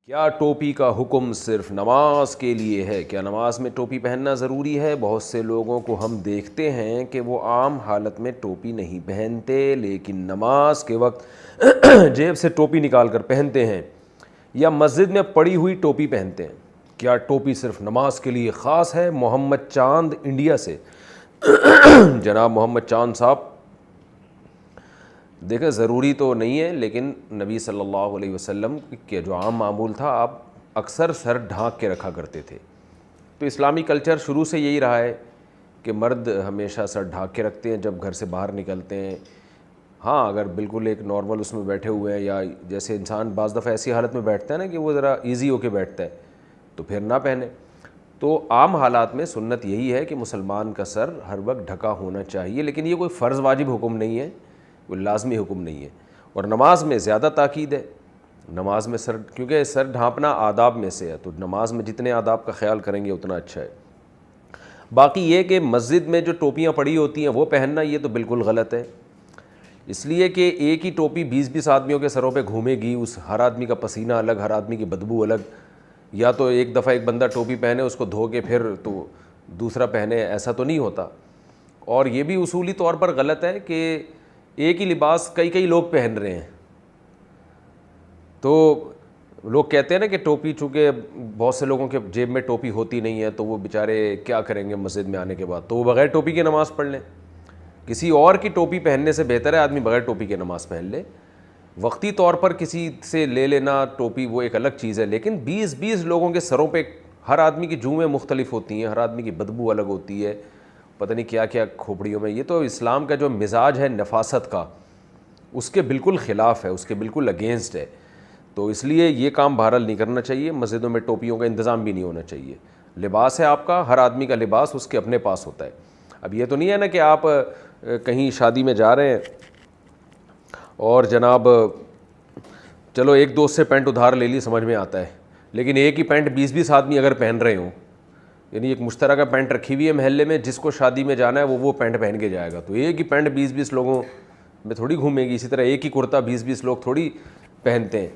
کیا ٹوپی کا حکم صرف نماز کے لیے ہے؟ کیا نماز میں ٹوپی پہننا ضروری ہے؟ بہت سے لوگوں کو ہم دیکھتے ہیں کہ وہ عام حالت میں ٹوپی نہیں پہنتے، لیکن نماز کے وقت جیب سے ٹوپی نکال کر پہنتے ہیں یا مسجد میں پڑی ہوئی ٹوپی پہنتے ہیں۔ کیا ٹوپی صرف نماز کے لیے خاص ہے؟ محمد چاند انڈیا سے۔ جناب محمد چاند صاحب، دیکھیں ضروری تو نہیں ہے، لیکن نبی صلی اللہ علیہ وسلم کے جو عام معمول تھا، آپ اکثر سر ڈھانک کے رکھا کرتے تھے۔ تو اسلامی کلچر شروع سے یہی رہا ہے کہ مرد ہمیشہ سر ڈھانک کے رکھتے ہیں جب گھر سے باہر نکلتے ہیں۔ ہاں، اگر بالکل ایک نارمل اس میں بیٹھے ہوئے ہیں، یا جیسے انسان بعض دفعہ ایسی حالت میں بیٹھتا ہے نا کہ وہ ذرا ایزی ہو کے بیٹھتا ہے، تو پھر نہ پہنے۔ تو عام حالات میں سنت یہی ہے کہ مسلمان کا سر ہر وقت ڈھکا ہونا چاہیے، لیکن یہ کوئی فرض واجب حکم نہیں ہے، کوئی لازمی حکم نہیں ہے۔ اور نماز میں زیادہ تاکید ہے، نماز میں سر، کیونکہ سر ڈھانپنا آداب میں سے ہے، تو نماز میں جتنے آداب کا خیال کریں گے اتنا اچھا ہے۔ باقی یہ کہ مسجد میں جو ٹوپیاں پڑی ہوتی ہیں وہ پہننا، یہ تو بالکل غلط ہے، اس لیے کہ ایک ہی ٹوپی 20 آدمیوں کے سروں پہ گھومے گی، اس ہر آدمی کا پسینہ الگ، ہر آدمی کی بدبو الگ۔ یا تو ایک دفعہ ایک بندہ ٹوپی پہنے، اس کو دھو کے پھر تو دوسرا پہنے، ایسا تو نہیں ہوتا۔ اور یہ بھی اصولی طور پر غلط ہے کہ ایک ہی لباس کئی لوگ پہن رہے ہیں۔ تو لوگ کہتے ہیں نا کہ ٹوپی، چونکہ بہت سے لوگوں کے جیب میں ٹوپی ہوتی نہیں ہے تو وہ بیچارے کیا کریں گے مسجد میں آنے کے بعد، تو وہ بغیر ٹوپی کے نماز پڑھ لیں۔ کسی اور کی ٹوپی پہننے سے بہتر ہے آدمی بغیر ٹوپی کے نماز پہن لے۔ وقتی طور پر کسی سے لے لینا ٹوپی وہ ایک الگ چیز ہے، لیکن 20 لوگوں کے سروں پہ، ہر آدمی کی جوئیں مختلف ہوتی ہیں، ہر آدمی کی بدبو الگ ہوتی ہے، پتہ نہیں کیا کیا کھوپڑیوں میں۔ یہ تو اسلام کا جو مزاج ہے نفاست کا، اس کے بالکل خلاف ہے، اس کے بالکل اگینسٹ ہے۔ تو اس لیے یہ کام بہرحال نہیں کرنا چاہیے، مسجدوں میں ٹوپیوں کا انتظام بھی نہیں ہونا چاہیے۔ لباس ہے آپ کا، ہر آدمی کا لباس اس کے اپنے پاس ہوتا ہے۔ اب یہ تو نہیں ہے نا کہ آپ کہیں شادی میں جا رہے ہیں اور جناب چلو ایک دوست سے پینٹ ادھار لے لی، سمجھ میں آتا ہے، لیکن ایک ہی پینٹ 20 آدمی اگر پہن رہے ہوں، یعنی ایک مشترکہ پینٹ رکھی ہوئی ہے محلے میں، جس کو شادی میں جانا ہے وہ پینٹ پہن کے جائے گا، تو ایک ہی پینٹ 20 لوگوں میں تھوڑی گھومے گی۔ اسی طرح ایک ہی کرتا 20 لوگ تھوڑی پہنتے ہیں۔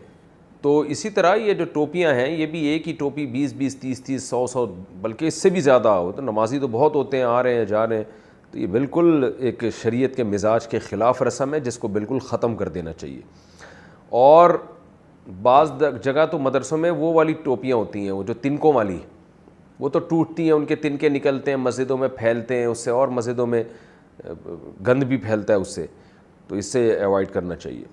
تو اسی طرح یہ جو ٹوپیاں ہیں، یہ بھی ایک ہی ٹوپی 20 30 100 بلکہ اس سے بھی زیادہ ہو، تو نمازی تو بہت ہوتے ہیں، آ رہے ہیں جا رہے ہیں، تو یہ بالکل ایک شریعت کے مزاج کے خلاف رسم ہے، جس کو بالکل ختم کر دینا چاہیے۔ اور بعض جگہ تو مدرسوں میں وہ والی ٹوپیاں ہوتی ہیں، وہ جو تنکوں والی، وہ تو ٹوٹتی ہیں، ان کے تنکے نکلتے ہیں، مسجدوں میں پھیلتے ہیں، اس سے اور مسجدوں میں گند بھی پھیلتا ہے اس سے، تو اس سے ایوائڈ کرنا چاہیے۔